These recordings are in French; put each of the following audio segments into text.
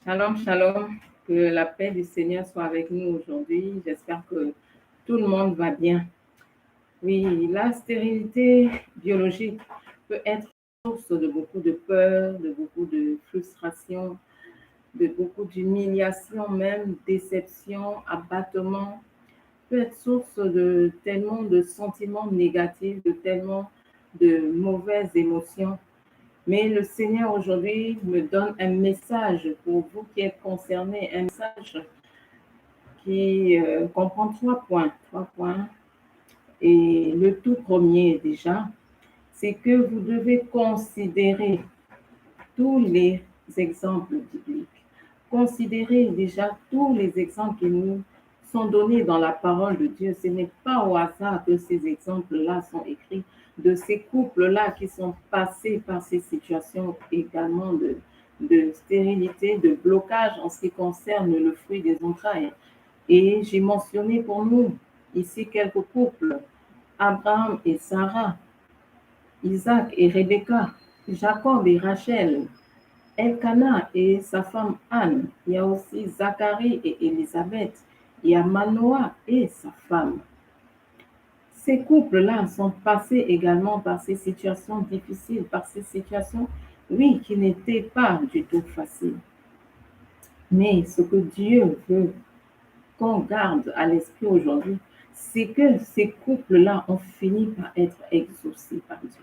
Shalom, shalom. Que la paix du Seigneur soit avec nous aujourd'hui. J'espère que tout le monde va bien. Oui, la stérilité biologique peut être source de beaucoup de peur, de beaucoup de frustration, de beaucoup d'humiliation, même déception, abattement. Peut être source de tellement de sentiments négatifs, de tellement de mauvaises émotions. Mais le Seigneur aujourd'hui me donne un message pour vous qui êtes concernés, un message qui comprend 3 points. 3 points. Et le tout premier déjà, c'est que vous devez considérer tous les exemples bibliques. Considérez déjà tous les exemples qui nous sont donnés dans la parole de Dieu. Ce n'est pas au hasard que ces exemples-là sont écrits, de ces couples-là qui sont passés par ces situations également de stérilité, de blocage en ce qui concerne le fruit des entrailles. Et j'ai mentionné pour nous ici quelques couples, Abraham et Sarah, Isaac et Rebecca, Jacob et Rachel, Elkanah et sa femme Anne. Il y a aussi Zacharie et Élisabeth. Il y a Manoah et sa femme. Ces couples-là sont passés également par ces situations difficiles, par ces situations, oui, qui n'étaient pas du tout faciles. Mais ce que Dieu veut qu'on garde à l'esprit aujourd'hui, c'est que ces couples-là ont fini par être exaucés par Dieu.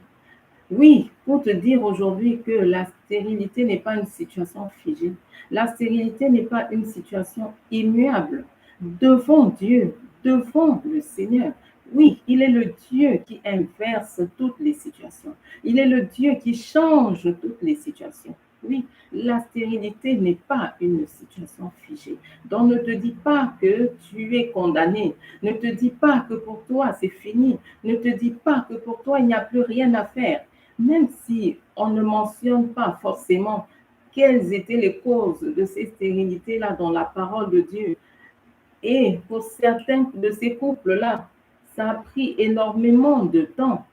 Oui, pour te dire aujourd'hui que la stérilité n'est pas une situation figée. La stérilité n'est pas une situation immuable. Devant Dieu, devant le Seigneur, oui, il est le Dieu qui inverse toutes les situations. Il est le Dieu qui change toutes les situations. Oui, la stérilité n'est pas une situation figée. Donc ne te dis pas que tu es condamné. Ne te dis pas que pour toi c'est fini. Ne te dis pas que pour toi il n'y a plus rien à faire. Même si on ne mentionne pas forcément quelles étaient les causes de ces stérilités-là dans la parole de Dieu. Et pour certains de ces couples-là, ça a pris énormément de temps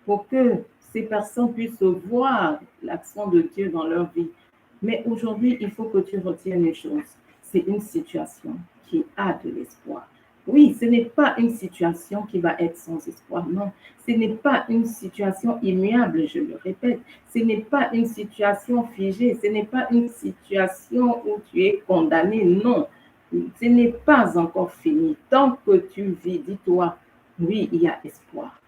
pour que ces personnes puissent voir l'action de Dieu dans leur vie. Mais aujourd'hui, il faut que tu retiennes une chose. C'est une situation qui a de l'espoir. Oui, ce n'est pas une situation qui va être sans espoir, non. Ce n'est pas une situation immuable, je le répète. Ce n'est pas une situation figée. Ce n'est pas une situation où tu es condamné, non. Ce n'est pas encore fini. Tant que tu vis, dis-toi, oui, il y a espoir.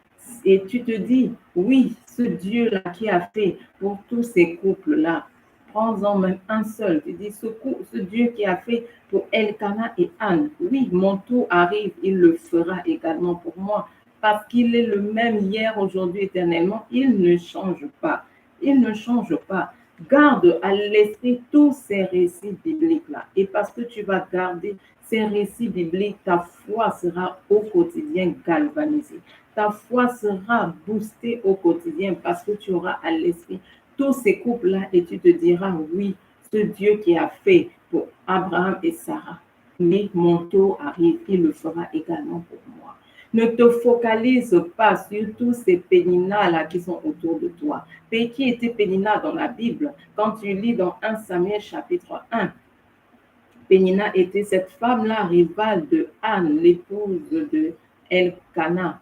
Et tu te dis, oui, ce Dieu-là qui a fait pour tous ces couples-là, prends-en même un seul. Tu dis, ce Dieu qui a fait pour Elkanah et Anne, oui, mon tour arrive, il le fera également pour moi. Parce qu'il est le même hier, aujourd'hui, éternellement. Il ne change pas. Il ne change pas. Garde à l'esprit tous ces récits bibliques-là. Et parce que tu vas garder ces récits bibliques, ta foi sera au quotidien galvanisée. Ta foi sera boostée au quotidien parce que tu auras à l'esprit tous ces couples-là et tu te diras, oui, ce Dieu qui a fait pour Abraham et Sarah, mais mon tour arrive, il le fera également pour moi. Ne te focalise pas sur tous ces péninas-là qui sont autour de toi. Et qui était Pénina dans la Bible? Quand tu lis dans 1 Samuel chapitre 1, Pénina était cette femme-là, rivale de Anne, l'épouse de Elkanah,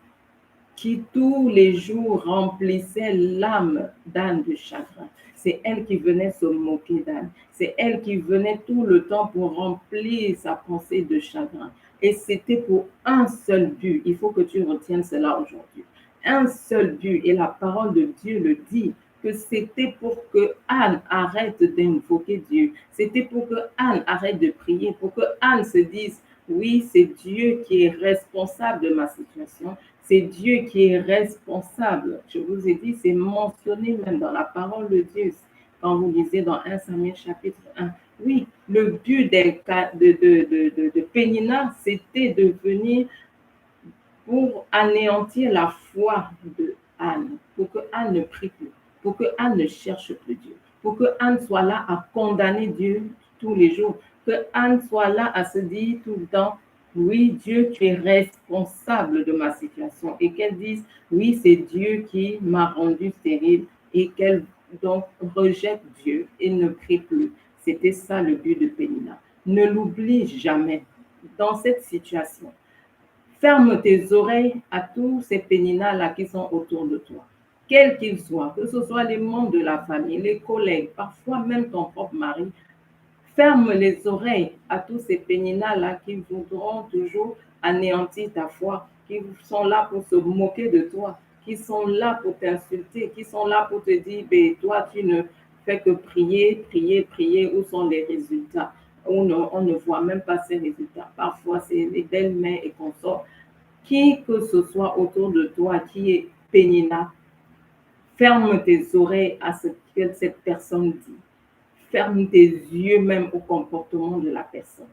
qui tous les jours remplissait l'âme d'Anne de chagrin. C'est elle qui venait se moquer d'Anne. C'est elle qui venait tout le temps pour remplir sa pensée de chagrin. Et c'était pour un seul but. Il faut que tu retiennes cela aujourd'hui. Un seul but. Et la parole de Dieu le dit, que c'était pour que Anne arrête d'invoquer Dieu. C'était pour que Anne arrête de prier, pour que Anne se dise, oui, c'est Dieu qui est responsable de ma situation. C'est Dieu qui est responsable. Je vous ai dit, c'est mentionné même dans la parole de Dieu. Quand vous lisez dans 1 Samuel chapitre 1. Oui, le but de Pénina, c'était de venir pour anéantir la foi de Anne, pour que Anne ne prie plus, pour que Anne ne cherche plus Dieu, pour que Anne soit là à condamner Dieu tous les jours, que Anne soit là à se dire tout le temps, oui, Dieu, tu es responsable de ma situation, et qu'elle dise, oui, c'est Dieu qui m'a rendu stérile, et qu'elle donc rejette Dieu et ne prie plus. C'était ça le but de Pénina. Ne l'oublie jamais dans cette situation. Ferme tes oreilles à tous ces Péninas-là qui sont autour de toi, quels qu'ils soient, que ce soit les membres de la famille, les collègues, parfois même ton propre mari. Ferme les oreilles à tous ces Péninas-là qui voudront toujours anéantir ta foi, qui sont là pour se moquer de toi, qui sont là pour t'insulter, qui sont là pour te dire, ben, toi, tu ne fais que prier, prier, prier, où sont les résultats? On ne voit même pas ces résultats. Parfois, c'est les belles-mères et consorts. Qui que ce soit autour de toi qui est Pénina, ferme tes oreilles à ce que cette personne dit. Ferme tes yeux même au comportement de la personne.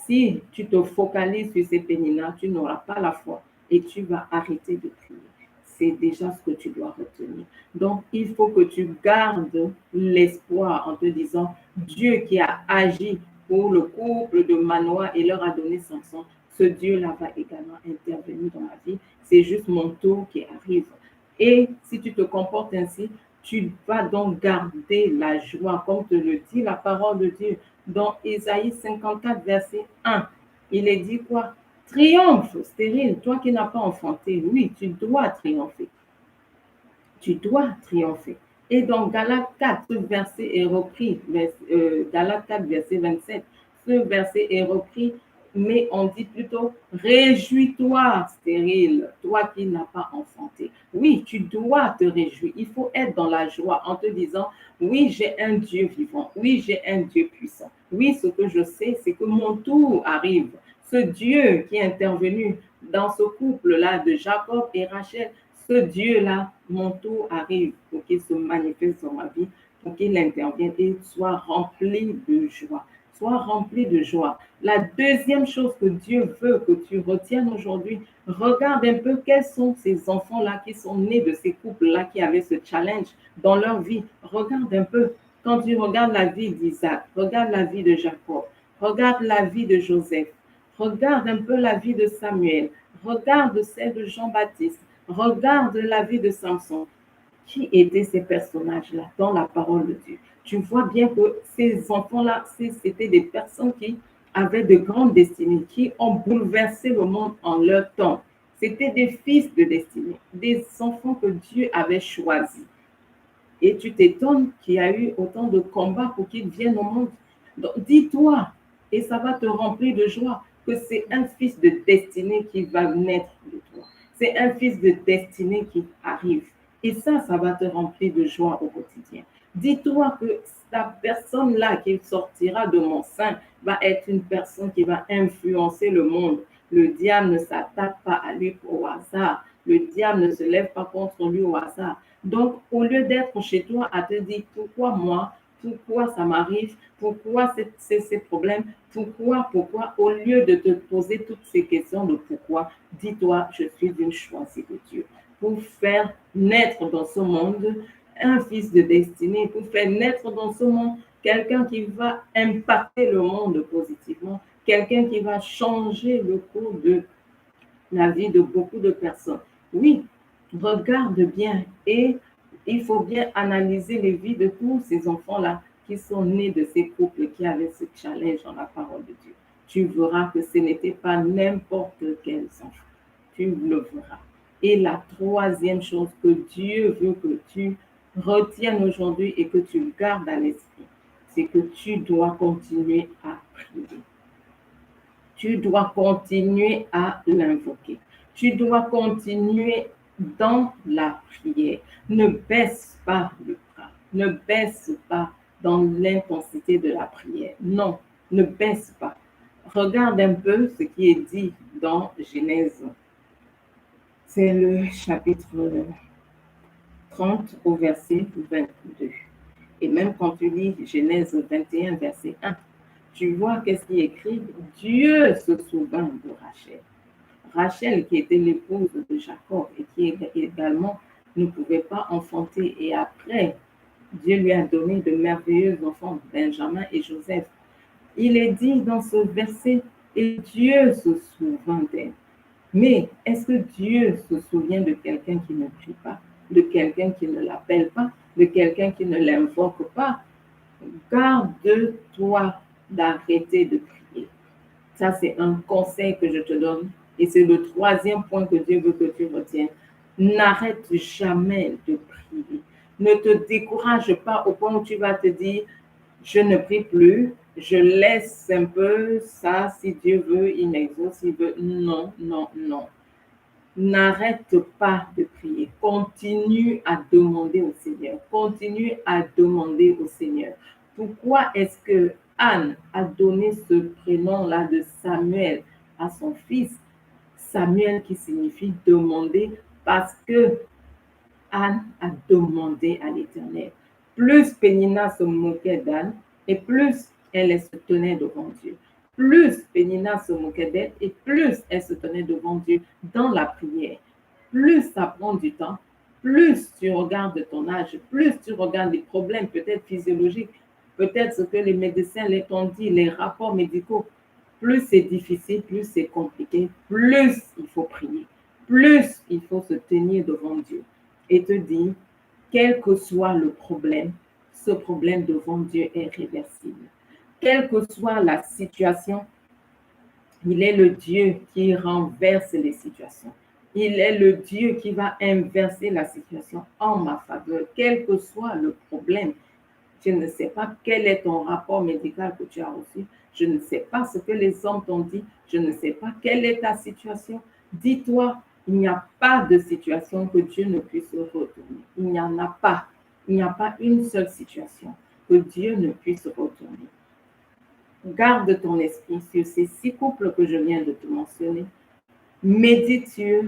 Si tu te focalises sur ces Péninas, tu n'auras pas la foi et tu vas arrêter de prier. C'est déjà ce que tu dois retenir. Donc, il faut que tu gardes l'espoir en te disant, Dieu qui a agi pour le couple de Manoah et leur a donné Samson, ce Dieu-là va également intervenir dans ma vie. C'est juste mon tour qui arrive. Et si tu te comportes ainsi, tu vas donc garder la joie, comme te le dit la parole de Dieu dans Ésaïe 54, verset 1. Il est dit quoi? Triomphe, stérile, toi qui n'as pas enfanté. Oui, tu dois triompher. Tu dois triompher. Et dans Galates 4, ce verset est repris, Galates 4, verset 27, ce verset est repris, mais on dit plutôt, réjouis-toi, stérile, toi qui n'as pas enfanté. Oui, tu dois te réjouir. Il faut être dans la joie en te disant, oui, j'ai un Dieu vivant. Oui, j'ai un Dieu puissant. Oui, ce que je sais, c'est que mon tour arrive. Ce Dieu qui est intervenu dans ce couple-là de Jacob et Rachel, ce Dieu-là, mon tour arrive pour qu'il se manifeste dans ma vie, pour qu'il intervienne et soit rempli de joie. Sois rempli de joie. La deuxième chose que Dieu veut que tu retiennes aujourd'hui, regarde un peu quels sont ces enfants-là qui sont nés de ces couples-là qui avaient ce challenge dans leur vie. Regarde un peu. Quand tu regardes la vie d'Isaac, regarde la vie de Jacob, regarde la vie de Joseph, regarde un peu la vie de Samuel, regarde celle de Jean-Baptiste, regarde la vie de Samson. Qui étaient ces personnages-là dans la parole de Dieu? Tu vois bien que ces enfants-là, c'était des personnes qui avaient de grandes destinées, qui ont bouleversé le monde en leur temps. C'était des fils de destinée, des enfants que Dieu avait choisis. Et tu t'étonnes qu'il y a eu autant de combats pour qu'ils viennent au monde. Donc, dis-toi, et ça va te remplir de joie, que c'est un fils de destinée qui va naître de toi. C'est un fils de destinée qui arrive. Et ça va te remplir de joie au quotidien. Dis-toi que la personne-là qui sortira de mon sein va être une personne qui va influencer le monde. Le diable ne s'attaque pas à lui au hasard. Le diable ne se lève pas contre lui au hasard. Donc, au lieu d'être chez toi à te dire pourquoi moi, pourquoi ça m'arrive, pourquoi ces problèmes, pourquoi, au lieu de te poser toutes ces questions de pourquoi, dis-toi, je suis une choisie de Dieu pour faire naître dans ce monde un fils de destinée, pour faire naître dans ce monde quelqu'un qui va impacter le monde positivement, quelqu'un qui va changer le cours de la vie de beaucoup de personnes. Oui, regarde bien et il faut bien analyser les vies de tous ces enfants-là qui sont nés de ces couples qui avaient ce challenge dans la parole de Dieu. Tu verras que ce n'était pas n'importe quels enfants. Tu le verras. Et la troisième chose que Dieu veut que tu retiennes aujourd'hui et que tu gardes à l'esprit, c'est que tu dois continuer à prier. Tu dois continuer à l'invoquer. Tu dois continuer dans la prière. Ne baisse pas le bras. Ne baisse pas dans l'intensité de la prière. Non, ne baisse pas. Regarde un peu ce qui est dit dans Genèse. C'est le chapitre 30 au verset 22. Et même quand tu lis Genèse 21, verset 1, tu vois qu'est-ce qui est écrit? Dieu se souvint de Rachel. Rachel, qui était l'épouse de Jacob et qui également ne pouvait pas enfanter. Et après, Dieu lui a donné de merveilleux enfants, Benjamin et Joseph. Il est dit dans ce verset, et Dieu se souvint d'elle. Mais est-ce que Dieu se souvient de quelqu'un qui ne prie pas, de quelqu'un qui ne l'appelle pas, de quelqu'un qui ne l'invoque pas? Garde-toi d'arrêter de prier. Ça, c'est un conseil que je te donne. Et c'est le troisième point que Dieu veut que tu retiennes. N'arrête jamais de prier. Ne te décourage pas au point où tu vas te dire, je ne prie plus, je laisse un peu ça, si Dieu veut, il m'exauce, s'il veut. Non, non, non. N'arrête pas de prier. Continue à demander au Seigneur. Continue à demander au Seigneur. Pourquoi est-ce que Anne a donné ce prénom-là de Samuel à son fils? Samuel qui signifie demander, parce que Anne a demandé à l'Éternel. Plus Pénina se moquait d'Anne et plus elle se tenait devant Dieu. Plus Pénina se moquait d'elle et plus elle se tenait devant Dieu dans la prière. Plus ça prend du temps, plus tu regardes ton âge, plus tu regardes les problèmes peut-être physiologiques, peut-être ce que les médecins t'ont dit, les rapports médicaux, plus c'est difficile, plus c'est compliqué, plus il faut prier, plus il faut se tenir devant Dieu et te dire, quel que soit le problème, ce problème devant Dieu est réversible. Quelle que soit la situation, il est le Dieu qui renverse les situations. Il est le Dieu qui va inverser la situation en ma faveur, quel que soit le problème. Je ne sais pas quel est ton rapport médical que tu as reçu. Je ne sais pas ce que les hommes t'ont dit. Je ne sais pas quelle est ta situation. Dis-toi, il n'y a pas de situation que Dieu ne puisse retourner. Il n'y en a pas. Il n'y a pas une seule situation que Dieu ne puisse retourner. Garde ton esprit sur ces 6 couples que je viens de te mentionner. Médite sur,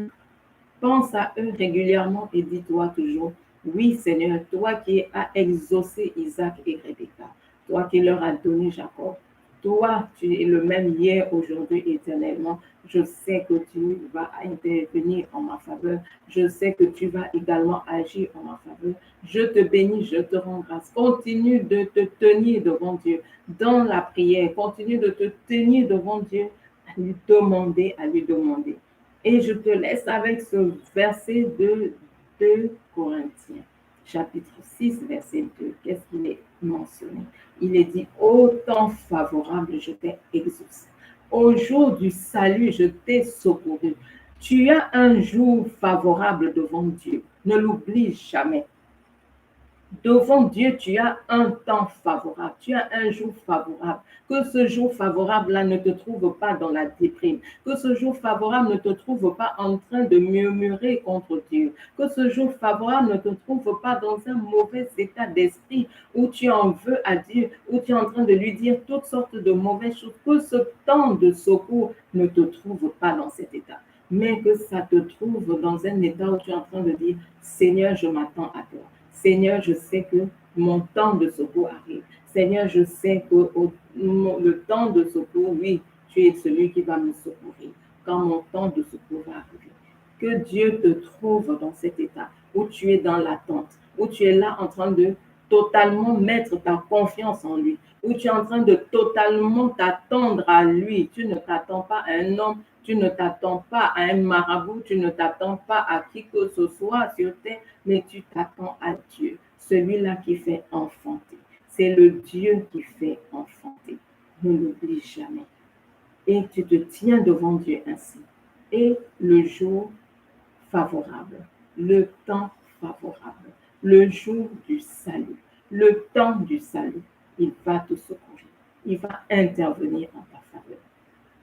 pense à eux régulièrement et dis-toi toujours, oui Seigneur, toi qui as exaucé Isaac et Rebecca, toi qui leur as donné Jacob, toi tu es le même hier, aujourd'hui, éternellement. Je sais que tu vas intervenir en ma faveur. Je sais que tu vas également agir en ma faveur. Je te bénis, je te rends grâce. Continue de te tenir devant Dieu dans la prière. Continue de te tenir devant Dieu, à lui demander, à lui demander. Et je te laisse avec ce verset de 2 Corinthiens, chapitre 6, verset 2. Qu'est-ce qu'il est mentionné? Il est dit, au temps favorable, je t'ai exaucé. Au jour du salut, je t'ai secouru. Tu as un jour favorable devant Dieu. Ne l'oublie jamais. Devant Dieu, tu as un temps favorable, tu as un jour favorable. Que ce jour favorable-là ne te trouve pas dans la déprime. Que ce jour favorable ne te trouve pas en train de murmurer contre Dieu. Que ce jour favorable ne te trouve pas dans un mauvais état d'esprit où tu en veux à Dieu, où tu es en train de lui dire toutes sortes de mauvaises choses. Que ce temps de secours ne te trouve pas dans cet état, mais que ça te trouve dans un état où tu es en train de dire, Seigneur, je m'attends à toi. Seigneur, je sais que mon temps de secours arrive. Seigneur, je sais que le temps de secours, oui, tu es celui qui va me secourir quand mon temps de secours va arriver. Que Dieu te trouve dans cet état où tu es dans l'attente, où tu es là en train de totalement mettre ta confiance en lui, où tu es en train de totalement t'attendre à lui. Tu ne t'attends pas à un homme, tu ne t'attends pas à un marabout, tu ne t'attends pas à qui que ce soit sur terre, mais tu t'attends à Dieu, celui-là qui fait enfanter. C'est le Dieu qui fait enfanter. Ne l'oublie jamais. Et tu te tiens devant Dieu ainsi. Et le jour favorable, le temps favorable, le jour du salut, le temps du salut, il va te secourir. Il va intervenir en ta faveur.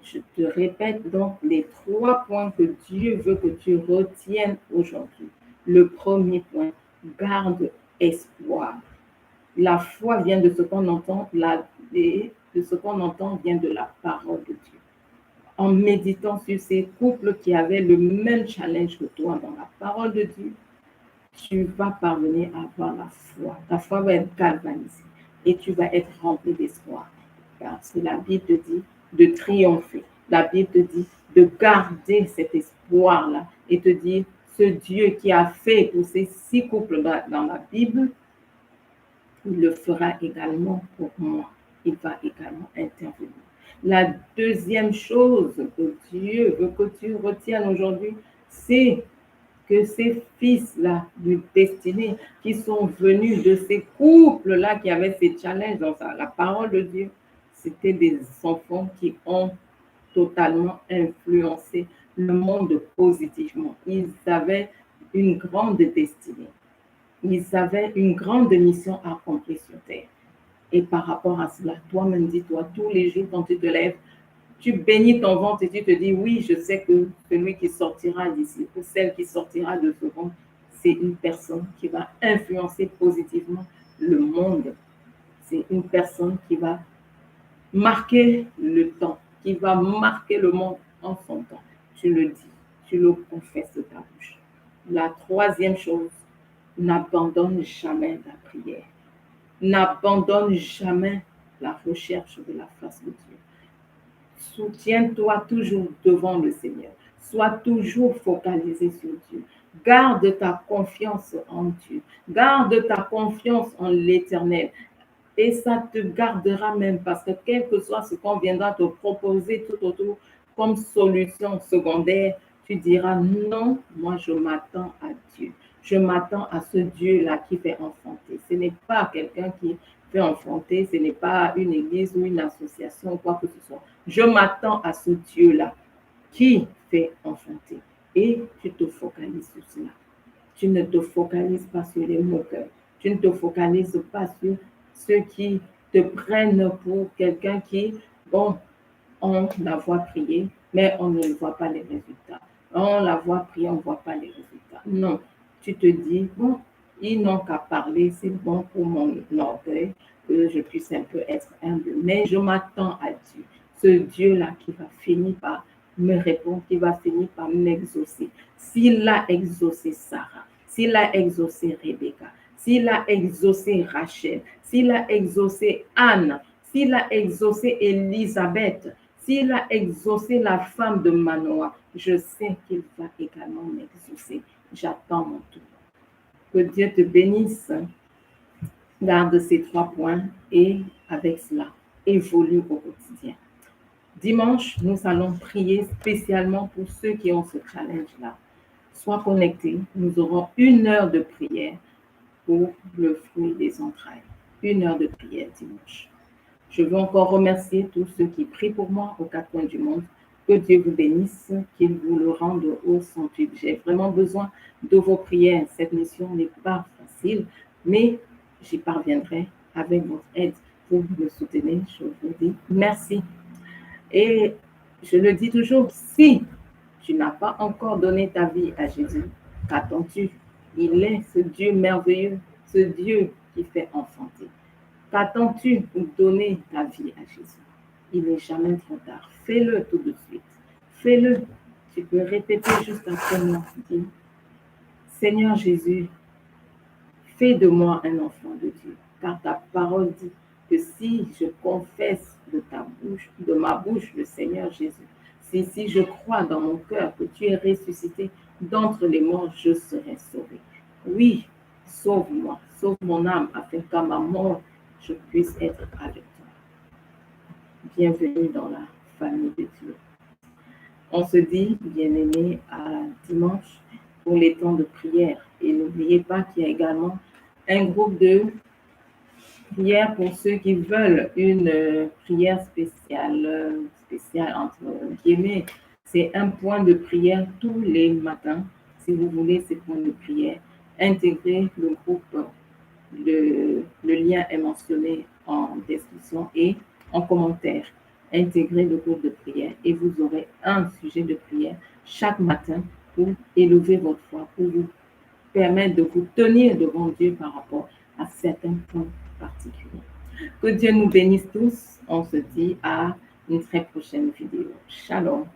Je te répète donc les 3 points que Dieu veut que tu retiennes aujourd'hui. Le premier point, garde espoir. La foi vient de ce qu'on entend, de ce qu'on entend vient de la parole de Dieu. En méditant sur ces couples qui avaient le même challenge que toi dans la parole de Dieu, tu vas parvenir à avoir la foi. Ta foi va être galvanisée et tu vas être rempli d'espoir. Parce que la Bible te dit de triompher. La Bible te dit de garder cet espoir-là et te dire, ce Dieu qui a fait pour ces 6 couples dans la Bible, il le fera également pour moi. Il va également intervenir. La deuxième chose que Dieu veut que tu retiennes aujourd'hui, c'est que ces fils-là du destiné qui sont venus de ces couples-là qui avaient ces challenges dans la parole de Dieu, c'était des enfants qui ont totalement influencé le monde positivement. Ils avaient une grande destinée. Ils avaient une grande mission à accomplir sur terre. Et par rapport à cela, toi-même, dis-toi, tous les jours quand tu te lèves, tu bénis ton ventre et tu te dis, oui, je sais que celui qui sortira d'ici, ou celle qui sortira de ce ventre, c'est une personne qui va influencer positivement le monde. C'est une personne qui va marquer le temps, qui va marquer le monde en son temps. Tu le dis, tu le confesses de ta bouche. La troisième chose, n'abandonne jamais la prière. N'abandonne jamais la recherche de la face de Dieu. Soutiens-toi toujours devant le Seigneur. Sois toujours focalisé sur Dieu. Garde ta confiance en Dieu. Garde ta confiance en l'Éternel. Et ça te gardera même parce que quel que soit ce qu'on viendra te proposer tout autour comme solution secondaire, tu diras non, moi je m'attends à Dieu. Je m'attends à ce Dieu-là qui fait enfanter. Ce n'est pas quelqu'un qui fait enfanter, ce n'est pas une église ou une association ou quoi que ce soit. Je m'attends à ce Dieu-là qui fait enfanter. Et tu te focalises sur cela. Tu ne te focalises pas sur les moqueurs. Tu ne te focalises pas sur ceux qui te prennent pour quelqu'un qui, bon, on la voit prier, mais on ne voit pas les résultats. On la voit prier, on ne voit pas les résultats. Non, tu te dis, bon, ils n'ont qu'à parler, c'est bon pour mon orgueil, que je puisse un peu être humble. Mais je m'attends à Dieu, ce Dieu-là qui va finir par me répondre, qui va finir par m'exaucer. S'il a exaucé Sarah, s'il a exaucé Rebecca, s'il a exaucé Rachel, s'il a exaucé Anne, s'il a exaucé Élisabeth, s'il a exaucé la femme de Manoah, je sais qu'il va également m'exaucer. J'attends mon tour. Que Dieu te bénisse. Garde ces 3 points et avec cela, évolue au quotidien. Dimanche, nous allons prier spécialement pour ceux qui ont ce challenge-là. Sois connecté, nous aurons 1 heure de prière pour le fruit des entrailles. 1 heure de prière dimanche. Je veux encore remercier tous ceux qui prient pour moi aux 4 coins du monde. Que Dieu vous bénisse, qu'il vous le rende au centuple. J'ai vraiment besoin de vos prières. Cette mission n'est pas facile, mais j'y parviendrai avec votre aide. Vous me soutenez, je vous dis merci. Et je le dis toujours, si tu n'as pas encore donné ta vie à Jésus, qu'attends-tu? Il est ce Dieu merveilleux, ce Dieu qui fait enfanter. Qu'attends-tu pour donner ta vie à Jésus? Il n'est jamais trop tard. Fais-le tout de suite. Fais-le. Tu peux répéter juste après moi. Dis, Seigneur Jésus, fais de moi un enfant de Dieu. Car ta parole dit que si je confesse de ma bouche le Seigneur Jésus, si je crois dans mon cœur que tu es ressuscité d'entre les morts, je serai sauvé. Oui, sauve-moi, sauve mon âme, afin qu'à ma mort, je puisse être avec toi. Bienvenue dans la famille de Dieu. On se dit, bien-aimés, à dimanche pour les temps de prière. Et n'oubliez pas qu'il y a également un groupe de prière pour ceux qui veulent une prière spéciale entre guillemets. C'est un point de prière tous les matins. Si vous voulez ces points de prière, intégrez le groupe. Le lien est mentionné en description et en commentaire. Intégrez le groupe de prière et vous aurez un sujet de prière chaque matin pour élever votre foi, pour vous permettre de vous tenir devant Dieu par rapport à certains points particuliers. Que Dieu nous bénisse tous. On se dit à une très prochaine vidéo. Shalom.